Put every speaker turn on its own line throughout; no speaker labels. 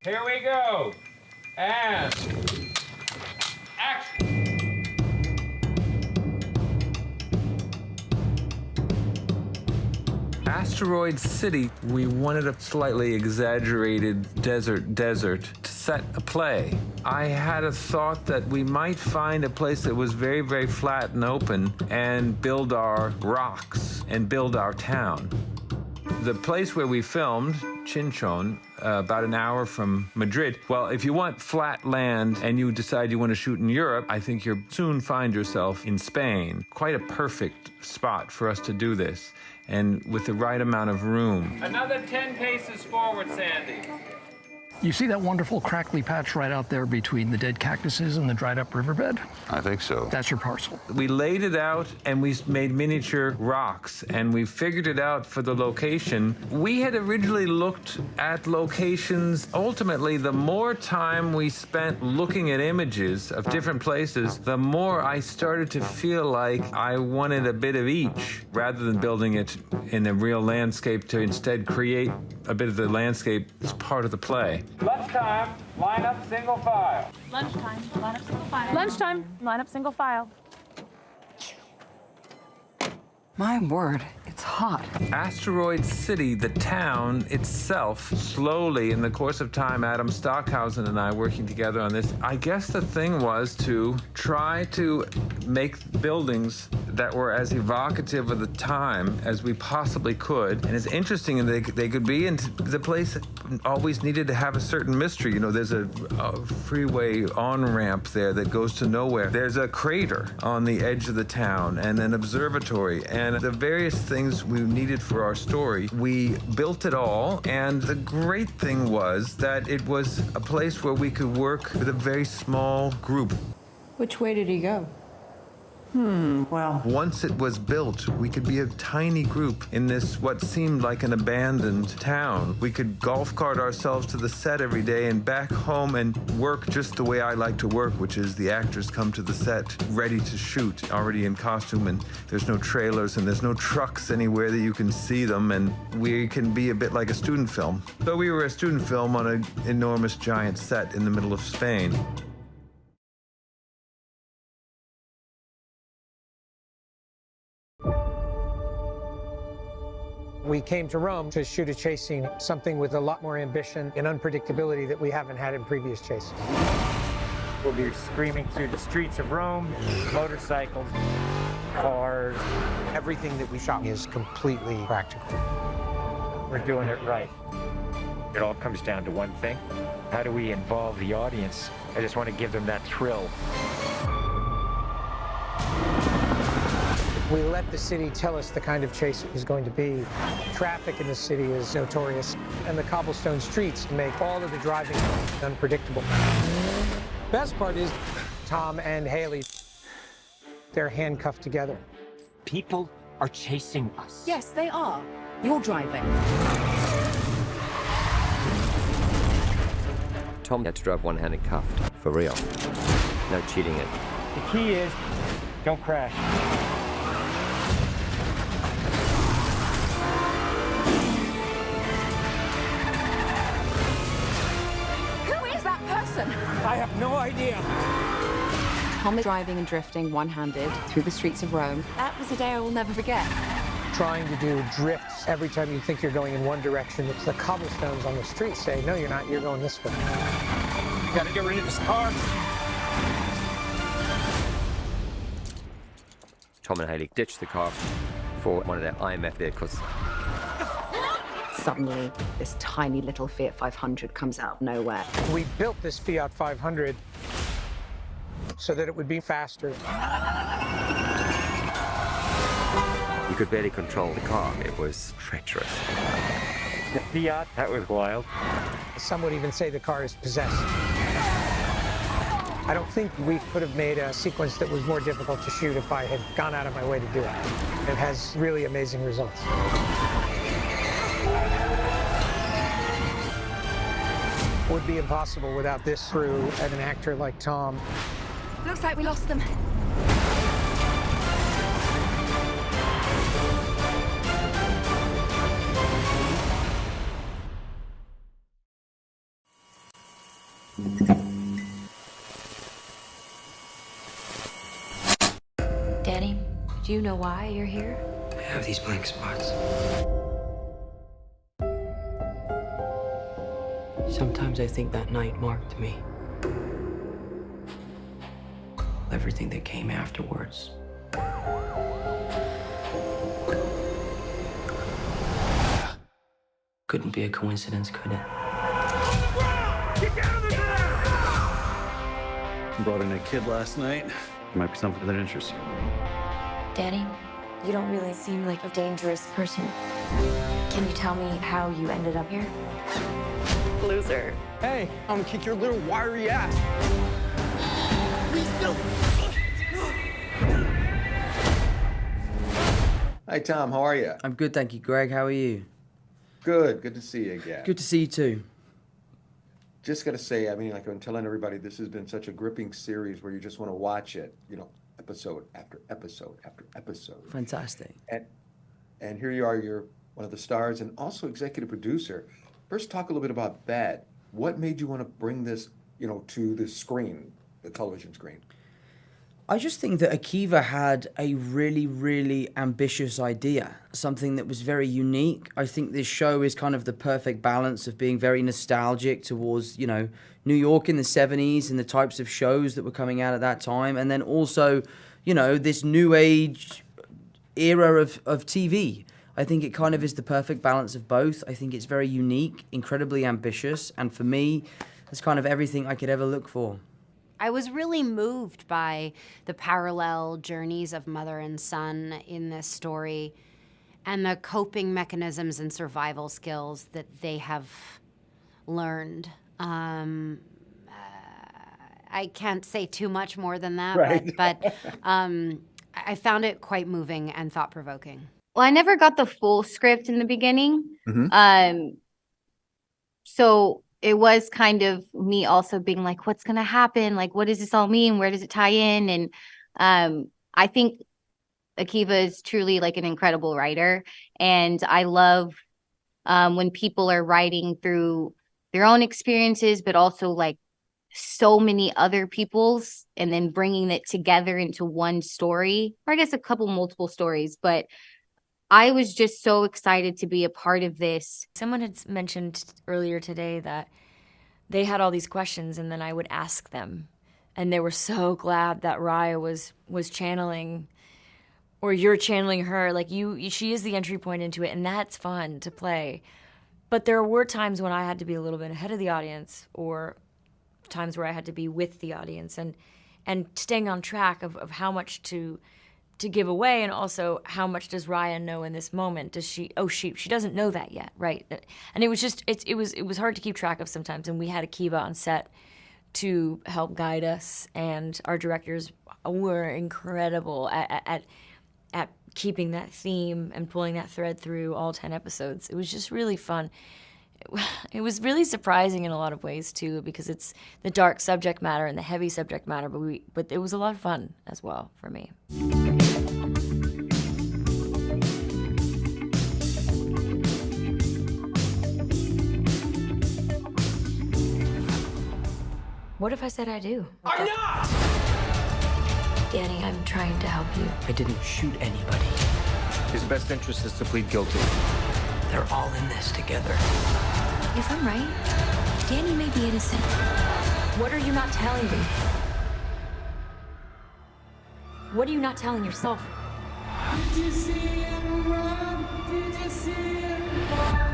Here we go. And action. Asteroid City, we wanted a slightly exaggerated desert to set a play. I had a thought that we might find a place that was very, very flat and open and build our rocks and build our town. The place where we filmed, Chinchon, about an hour from Madrid. Well, if you want flat land and you decide you want to shoot in Europe, I think you'll soon find yourself in Spain. Quite a perfect spot for us to do this, and with the right amount of room. Another 10 paces forward, Sandy.
You see that wonderful crackly patch right out there between the dead cactuses and the dried up riverbed?
I think so.
That's your parcel.
We laid it out and we made miniature rocks and we figured it out for the location. We had originally looked at locations. Ultimately, the more time we spent looking at images of different places, the more I started to feel like I wanted a bit of each rather than building it in a real landscape to instead create a bit of the landscape as part of the play. Lunchtime, line up single file.
Lunchtime, line up single file. Lunchtime, line up single file.
My word, it's hot.
Asteroid City, the town itself, slowly, in the course of time, Adam Stockhausen and I working together on this, I guess the thing was to try to make buildings that were as evocative of the time as we possibly could. And it's interesting, and they could be, and the place always needed to have a certain mystery. You know, there's a freeway on-ramp there that goes to nowhere. There's a crater on the edge of the town and an observatory. And the various things we needed for our story, we built it all. And the great thing was that it was a place where we could work with a very small group.
Which way did he go? Well.
Once it was built, we could be a tiny group in this, what seemed like an abandoned town. We could golf cart ourselves to the set every day and back home and work just the way I like to work, which is the actors come to the set ready to shoot, already in costume, and there's no trailers and there's no trucks anywhere that you can see them, and we can be a bit like a student film. So we were a student film on an enormous giant set in the middle of Spain.
We came to Rome to shoot a chase scene, something with a lot more ambition and unpredictability that we haven't had in previous chases.
We'll be screaming through the streets of Rome, motorcycles, cars.
Everything that we shot is completely practical.
We're doing it right. It all comes down to one thing. How do we involve the audience? I just want to give them that thrill.
We let the city tell us the kind of chase it was going to be. Traffic in the city is notorious, and the cobblestone streets make all of the driving unpredictable. Best part is Tom and Haley, they're handcuffed together.
People are chasing us.
Yes, they are. You're driving.
Tom had to drive one-handed cuffed, for real. No cheating it.
The key is, don't crash.
I have no idea.
Tom is driving and drifting one-handed through the streets of Rome. That was a day I will never forget.
Trying to do drifts every time you think you're going in one direction. It's the cobblestones on the street say, no, you're not, you're going this way.
You gotta get rid of this car.
Tom and Haley ditched the car for one of their IMF vehicles.
Suddenly, this tiny little Fiat 500 comes out of nowhere.
We built this Fiat 500 so that it would be faster.
You could barely control the car. It was treacherous.
The Fiat, that was wild.
Some would even say the car is possessed. I don't think we could have made a sequence that was more difficult to shoot if I had gone out of my way to do it. It has really amazing results. Would be impossible without this crew and an actor like Tom.
Looks like we lost them.
Danny, do you know why you're here?
I have these blank spots. Sometimes I think that night marked me. Everything that came afterwards. Couldn't be a coincidence, could it?
Brought in a kid last night. Might be something that interests you.
Danny, you don't really seem like a dangerous person. Can you tell me how you ended up here? Loser.
Hey, I'm gonna kick your little wiry ass.
Hi, Tom. How are you?
I'm good, thank you, Greg. How are you?
Good. Good to see you again.
Good to see you too.
Just got to say, I mean, like I've been telling everybody, this has been such a gripping series where you just want to watch it, you know, episode after episode after episode.
Fantastic.
And here you are, you're one of the stars and also executive producer. First, talk a little bit about that. What made you want to bring this, you know, to the screen, the television screen?
I just think that Akiva had a really, really ambitious idea, something that was very unique. I think this show is kind of the perfect balance of being very nostalgic towards, you know, New York in the 70s and the types of shows that were coming out at that time. And then also, you know, this new age era of TV. I think it kind of is the perfect balance of both. I think it's very unique, incredibly ambitious. And for me, it's kind of everything I could ever look for.
I was really moved by the parallel journeys of mother and son in this story and the coping mechanisms and survival skills that they have learned. I can't say too much more than that,
right.
but I found it quite moving and thought-provoking.
Well, I never got the full script in the beginning.
Mm-hmm.
So it was kind of me also being like, what's going to happen? Like, what does this all mean? Where does it tie in? And I think Akiva is truly like an incredible writer. And I love when people are writing through their own experiences, but also like so many other people's, and then bringing it together into one story, or I guess a couple multiple stories. But I was just so excited to be a part of this.
Someone had mentioned earlier today that they had all these questions and then I would ask them. And they were so glad that Raya was channeling, or you're channeling her. Like she is the entry point into it, and that's fun to play. But there were times when I had to be a little bit ahead of the audience, or times where I had to be with the audience and staying on track of how much to give away, and also how much does Raya know in this moment? Does she doesn't know that yet, right? And it was just it was hard to keep track of sometimes, and we had Akiva on set to help guide us, and our directors were incredible at keeping that theme and pulling that thread through all 10 episodes. It was just really fun. It was really surprising in a lot of ways too, because it's the dark subject matter and the heavy subject matter, but it was a lot of fun as well for me. What if I said I do?
I'm not!
Danny, I'm trying to help you.
I didn't shoot anybody.
His best interest is to plead guilty.
They're all in this together.
If I'm right, Danny may be innocent. What are you not telling me? What are you not telling yourself?
Did you see him run? Did you see him run?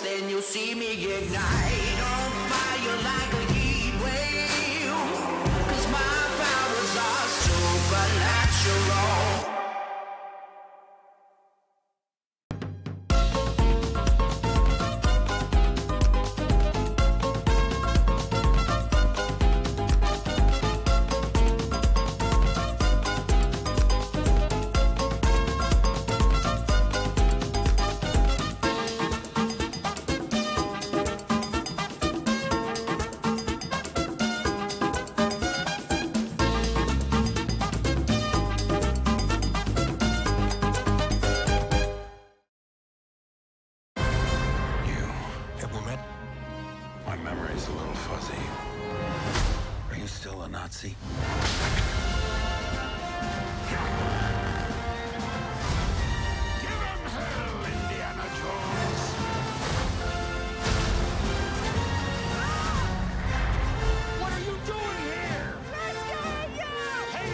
Then you'll see me ignite on fire like a heat wave. 'Cause my powers are supernatural.
that we met? My memory's a little fuzzy. Are you still a Nazi?
What are you doing here? Let's get you! Hang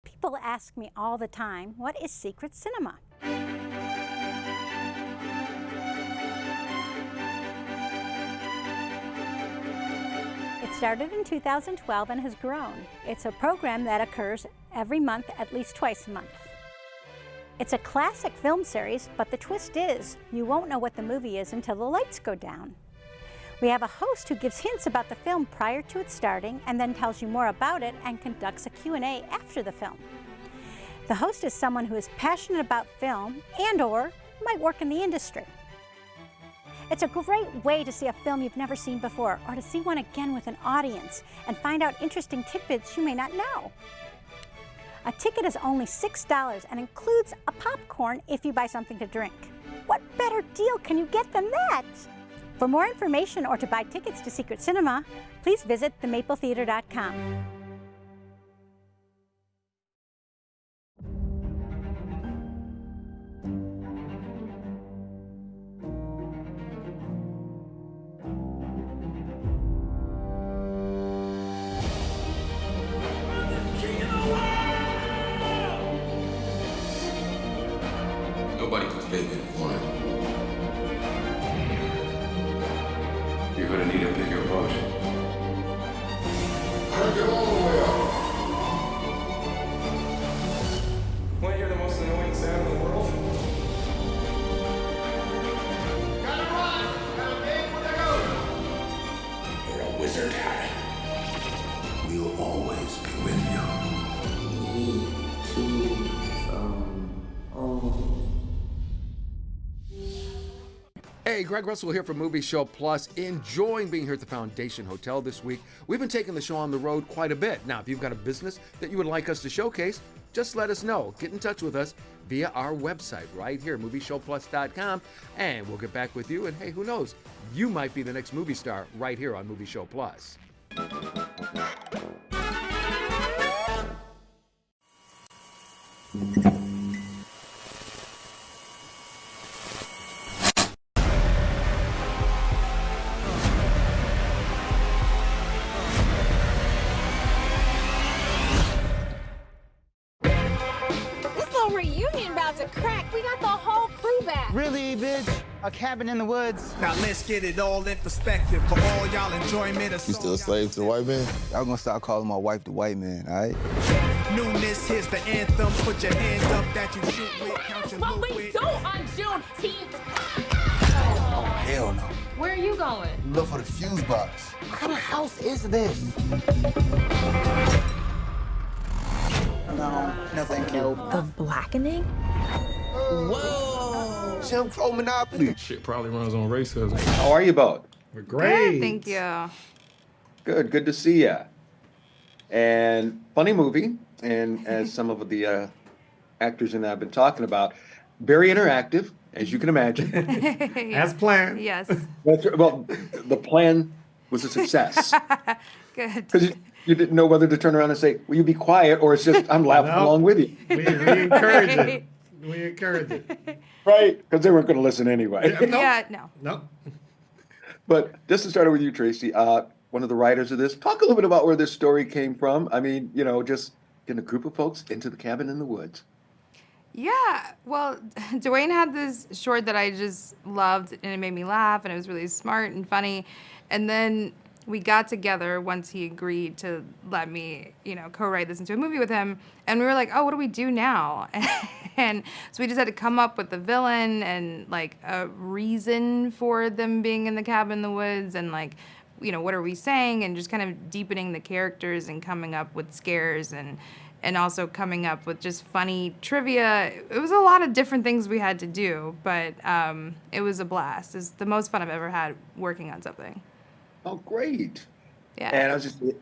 People ask me all the time, what is secret cinema? It started in 2012 and has grown. It's a program that occurs every month, at least twice a month. It's a classic film series, but the twist is you won't know what the movie is until the lights go down. We have a host who gives hints about the film prior to it starting and then tells you more about it and conducts a Q&A after the film. The host is someone who is passionate about film and/or might work in the industry. It's a great way to see a film you've never seen before or to see one again with an audience and find out interesting tidbits you may not know. A ticket is only $6 and includes a popcorn if you buy something to drink. What better deal can you get than that? For more information or to buy tickets to Secret Cinema, please visit themapletheater.com.
Nobody puts baby in a corner. You're gonna need a bigger boat. Crank it all the way up. Want to hear the most annoying sound in the world? Gotta run! Gotta pay for the go! You're a wizard, Harry. We'll always be with you.
Hey, Greg Russell here from Movie Show Plus, enjoying being here at the Foundation Hotel this week. We've been taking the show on the road quite a bit. Now, if you've got a business that you would like us to showcase, just let us know. Get in touch with us via our website right here, movieshowplus.com, and we'll get back with you. And hey, who knows? You might be the next movie star right here on Movie Show Plus.
Reunion about to crack. We got the whole crew back.
Really, bitch? A cabin in the woods?
Now let's get it all in perspective for all y'all enjoyment.
You still a slave to the white man?
Y'all gonna start calling my wife the white man, all right?
Newness, here's the anthem. Put your hands up that you shoot with. Count your
What
loot
we
with.
do on Juneteenth.
Oh, hell no.
Where are you going?
Look for the fuse box.
What kind of house is this? No, thank you.
The blackening?
Whoa! Jim Crow Monopoly.
Shit probably runs on racism.
How are you both?
We're great.
Good, thank you.
Good to see ya. And funny movie, and as some of the actors and I have been talking about, very interactive, as you can imagine.
As planned.
Yes.
Well, the plan was a success.
Good.
Because you didn't know whether to turn around and say, will you be quiet, or it's just, I'm laughing along with you.
We encourage it. We encourage it.
Right, because they weren't going to listen anyway.
Yeah, no.
No.
But just to start with you, Tracy, one of the writers of this, talk a little bit about where this story came from. I mean, just getting a group of folks into the cabin in the woods.
Yeah, well, Dwayne had this short that I just loved, and it made me laugh, and it was really smart and funny. And then we got together once he agreed to let me, co-write this into a movie with him. And we were like, oh, what do we do now? And so we just had to come up with the villain and, a reason for them being in the cabin in the woods and, what are we saying? And just kind of deepening the characters and coming up with scares and also coming up with just funny trivia. It was a lot of different things we had to do, but it was a blast. It's the most fun I've ever had working on something.
Oh, great.
Yeah.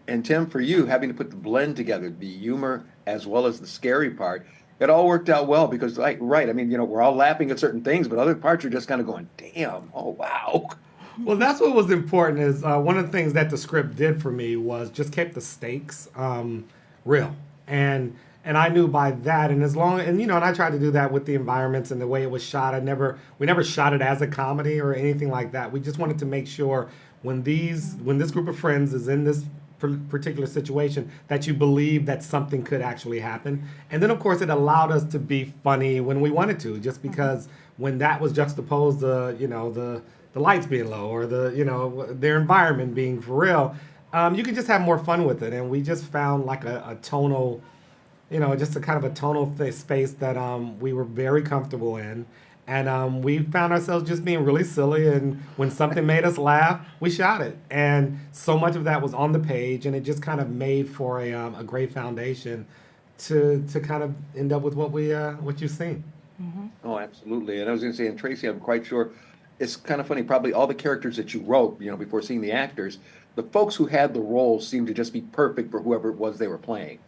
And Tim, for you, having to put the blend together, the humor as well as the scary part, it all worked out well because, like, right, I mean, we're all laughing at certain things, but other parts are just kind of going, damn, oh, wow.
Well, that's what was important is one of the things that the script did for me was just kept the stakes real. And I knew by that, and and I tried to do that with the environments and the way it was shot. We never shot it as a comedy or anything like that. We just wanted to make sure when this group of friends is in this particular situation that you believe that something could actually happen. And then of course it allowed us to be funny when we wanted to, just because when that was juxtaposed the lights being low or their environment being for real, you could just have more fun with it. And we just found like a tonal, just a kind of a tonal space that we were very comfortable in. And we found ourselves just being really silly, and when something made us laugh, we shot it. And so much of that was on the page, and it just kind of made for a great foundation to kind of end up with what you've seen.
Mm-hmm. Oh, absolutely. And I was going to say, and Tracy, I'm quite sure, it's kind of funny, probably all the characters that you wrote, before seeing the actors, the folks who had the roles seemed to just be perfect for whoever it was they were playing.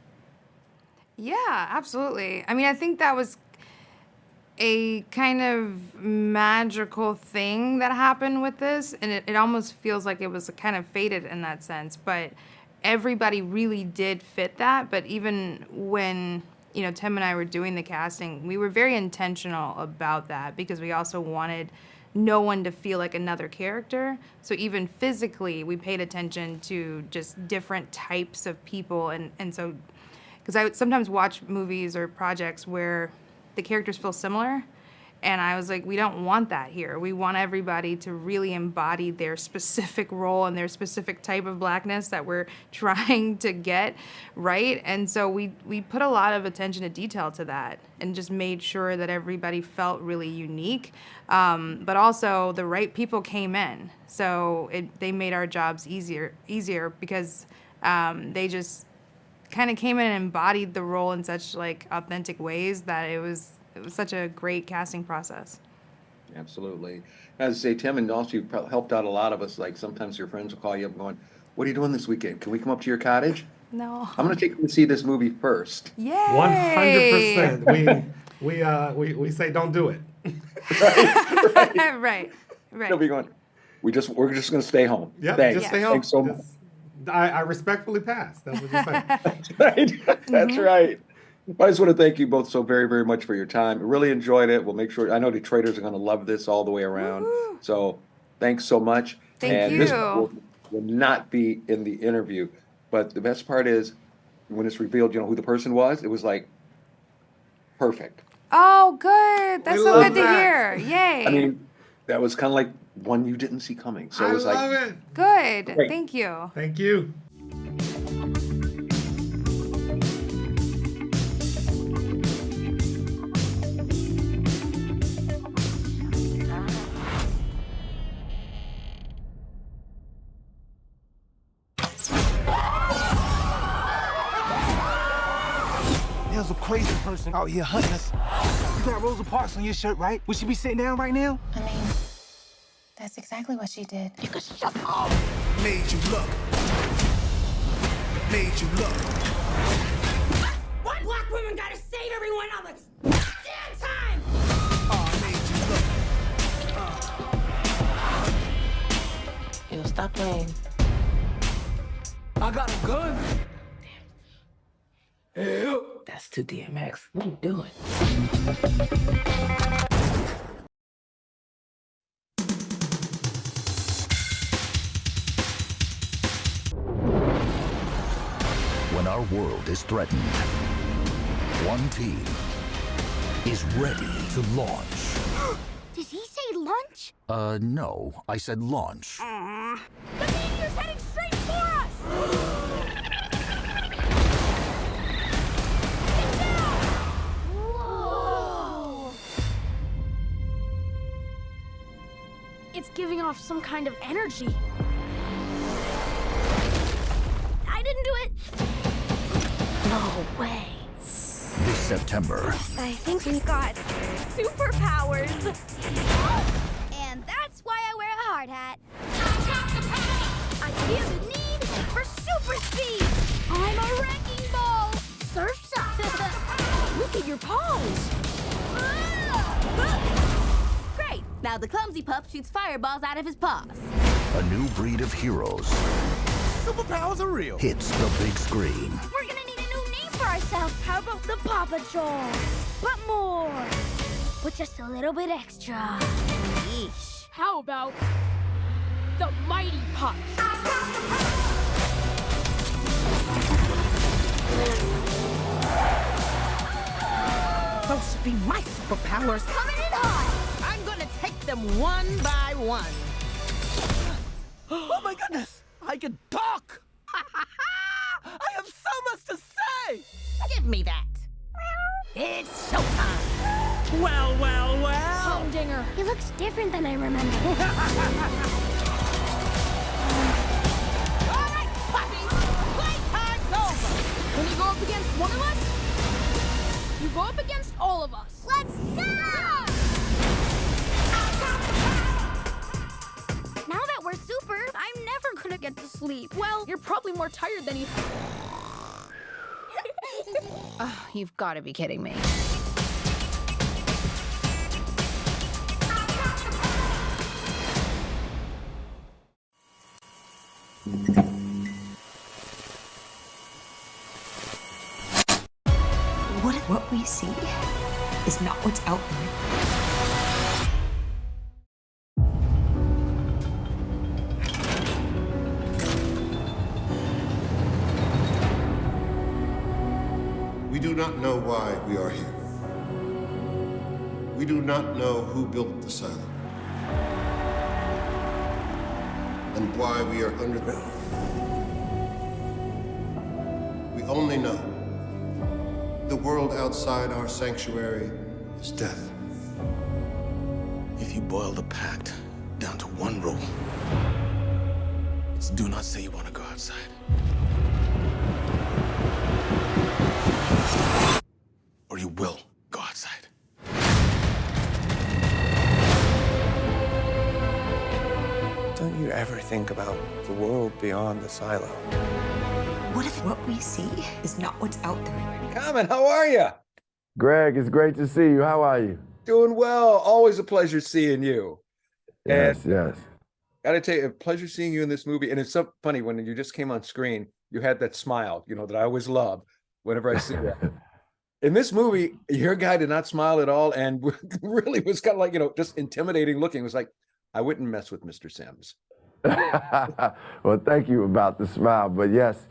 Yeah, absolutely. I mean, I think that was a kind of magical thing that happened with this, and it almost feels like it was kind of fated in that sense, but everybody really did fit that. But even when Tim and I were doing the casting, we were very intentional about that because we also wanted no one to feel like another character. So even physically, we paid attention to just different types of people, and so because I would sometimes watch movies or projects where the characters feel similar, and I was like, we don't want that here. We want everybody to really embody their specific role and their specific type of blackness that we're trying to get right. And so we put a lot of attention to detail to that and just made sure that everybody felt really unique. But also the right people came in, so they made our jobs easier because they just kind of came in and embodied the role in such like authentic ways that it was such a great casting process.
Absolutely. As I say, Tim, and also you helped out a lot of us. Like sometimes your friends will call you up going, "What are you doing this weekend? Can we come up to your cottage?"
No.
I'm going to take you to see this movie first.
Yay!
100%. We say don't do it.
Right.
They'll be going, we're just going to stay home.
Yeah,
Thanks.
just stay home.
Thanks so much.
I respectfully pass. That's what you're saying.
That's right. That's right. I just want to thank you both so very, very much for your time. Really enjoyed it. We'll make sure, I know Detroiters are going to love this all the way around. Woo-hoo. So thanks so much.
Thank you.
This will not be in the interview. But the best part is when it's revealed, who the person was, it was like perfect.
Oh, good. That's so good to hear. Yay.
I mean, that was kind of like one you didn't see coming. So it was
love
like,
it.
Good.
Great.
Thank you.
Thank you.
There's a crazy person out here hunting us. You got Rosa Parks on your shirt, right? Would she be sitting down right now?
I mean, that's exactly what she did.
You could shut up.
Made you look. Made you look.
Why black women gotta save everyone all the damn time?
Yo, stop playing.
I got a gun.
That's too DMX. What are you doing?
When our world is threatened, one team is ready to launch.
Did he say lunch?
No, I said launch.
The meteor's heading straight for us! Whoa! It's giving off some kind of energy. I didn't do it. No way.
This September,
I think we got superpowers. And that's why I wear a hard hat. I got the power! I feel the need for super speed. I'm a wrecking ball. Surfside.
at your paws.
Great. Now the clumsy pup shoots fireballs out of his paws.
A new breed of heroes
Superpowers are real.
hits the big screen.
We're gonna need a new name for ourselves. How about the Paw Patrol? But more. With just a little bit extra. Yeesh.
How about the Mighty Pups?
Those should be my superpowers.
Coming in hot.
I'm gonna take them one by one. Oh my goodness! I can talk! I have so much to say! Give me that. It's showtime. Well, well, well.
Humdinger.
He looks different than I remember.
All right, puppies, playtime's over.
When you go up against one of us, you go up against all of us.
Let's go! Now that we're super, I'm never gonna get to sleep.
Well, you're probably more tired than you.
You've got to be kidding me.
What if what we see is not what's out there?
We do not know why we are here. We do not know who built the silo and why we are underground. We only know the world outside our sanctuary is death.
If you boil the pact down to one rule, it's do not say you want to go outside. Or you will go outside.
Don't you ever think about the world beyond the silo?
What if what we see is not what's out there?
Carmen, how are you?
Greg, it's great to see you. How are you?
Doing well. Always a pleasure seeing you.
Yes, yes.
Gotta tell you, a pleasure seeing you in this movie. And it's so funny when you just came on screen, you had that smile, that I always love whenever I see that. In this movie, your guy did not smile at all and really was kind of like, just intimidating looking. It was like, I wouldn't mess with Mr. Sims.
Well, thank you about the smile. But yes,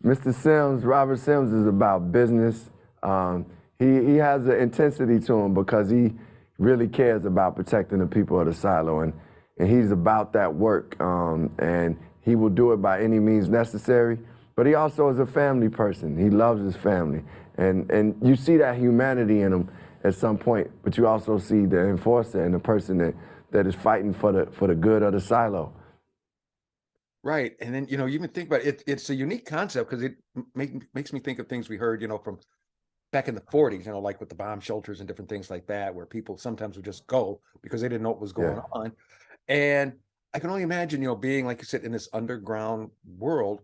Mr. Sims, Robert Sims is about business. He has an intensity to him because he really cares about protecting the people of the silo. And he's about that work. And he will do it by any means necessary. But he also is a family person. He loves his family. And you see that humanity in him at some point, but you also see the enforcer and the person that is fighting for the good of the silo.
Right. And then, you even think about it, it's a unique concept because it makes me think of things we heard, from back in the 40s, like with the bomb shelters and different things like that, where people sometimes would just go because they didn't know what was going on. And I can only imagine, being, like you said, in this underground world,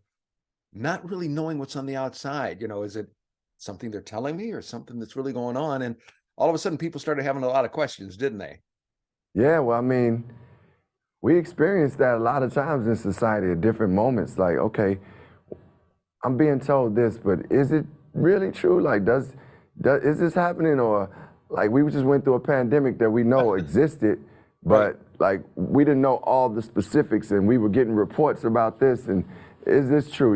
not really knowing what's on the outside. Is it something they're telling me or something that's really going on? And all of a sudden people started having a lot of questions, didn't they?
Yeah, well, I mean, we experience that a lot of times in society at different moments. Like, okay, I'm being told this, but is it really true? Like, is this happening? Or like we just went through a pandemic that we know existed, but like we didn't know all the specifics and we were getting reports about this. And is this true?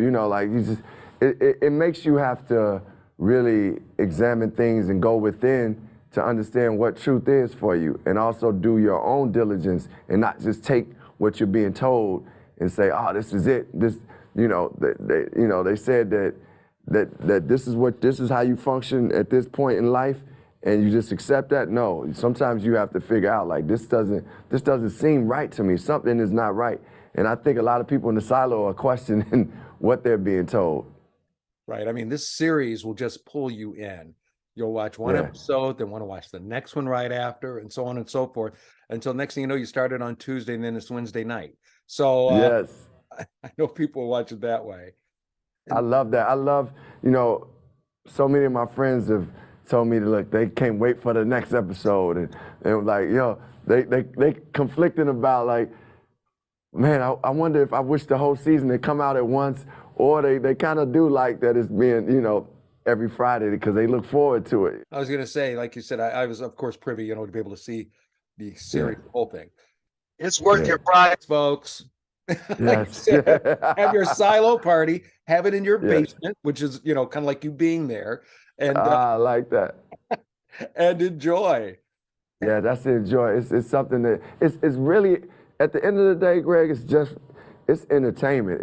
It makes you have to really examine things and go within to understand what truth is for you, and also do your own diligence and not just take what you're being told and say, "Oh, this is it." They said that this is how you function at this point in life, and you just accept that. No, sometimes you have to figure out like this doesn't seem right to me. Something is not right, and I think a lot of people in the silo are questioning what they're being told.
Right. I mean, this series will just pull you in. You'll watch one episode, then want to watch the next one right after, and so on and so forth, until next thing you know, you started on Tuesday and then it's Wednesday night. So
yes,
I know people watch it that way.
I love that. I love, so many of my friends have told me to look, they can't wait for the next episode. And it was like, yo, they conflicting about like, man, I wonder if I wish the whole season they come out at once, or they kind of do like that it's being, you know, every Friday because they look forward to it.
I was going to say, like you said, I was, of course, privy, you know, to be able to see the series, the whole thing. It's worth your price, folks. Like you said, have your silo party, have it in your basement, which is, you know, kind of like you being there. And
I like that.
And enjoy.
Yeah, that's enjoy. It's something that it's really, at the end of the day, Greg, it's entertainment.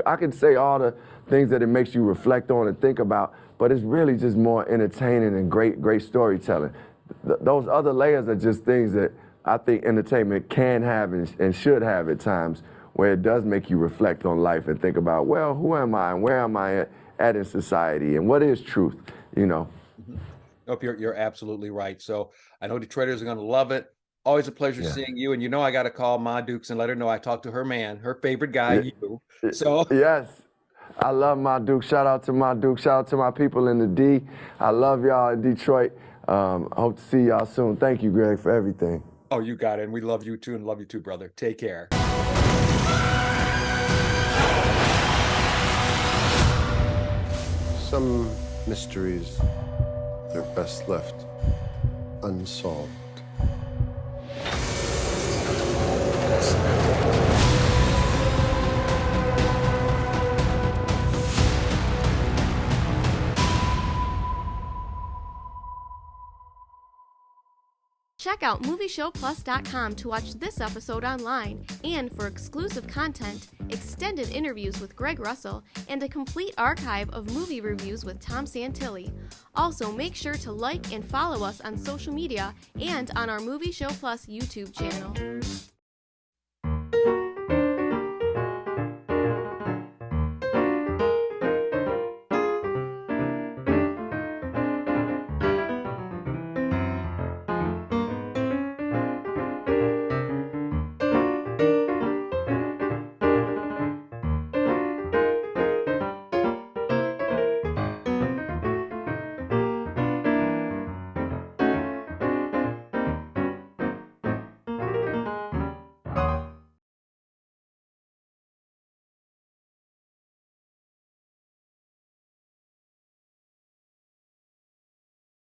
I can say all the things that it makes you reflect on and think about, but it's really just more entertaining and great storytelling. Those other layers are just things that I think entertainment can have and should have at times, where it does make you reflect on life and think about, well, who am I and where am I at in society and what is truth, you know?
Nope, you're absolutely right. So I know Detroiters are going to love it. Always a pleasure seeing you. And you know I got to call Ma Dukes and let her know I talked to her man, her favorite guy, you. So
yes, I love Ma Duke. Shout out to Ma Duke. Shout out to my people in the D. I love y'all in Detroit. Hope to see y'all soon. Thank you, Greg, for everything.
Oh, you got it. And we love you too, and love you too, brother. Take care.
Some mysteries are best left unsolved.
Check out MovieShowPlus.com to watch this episode online, and for exclusive content, extended interviews with Greg Russell, and a complete archive of movie reviews with Tom Santilli. Also, make sure to like and follow us on social media and on our Movie Show Plus YouTube channel.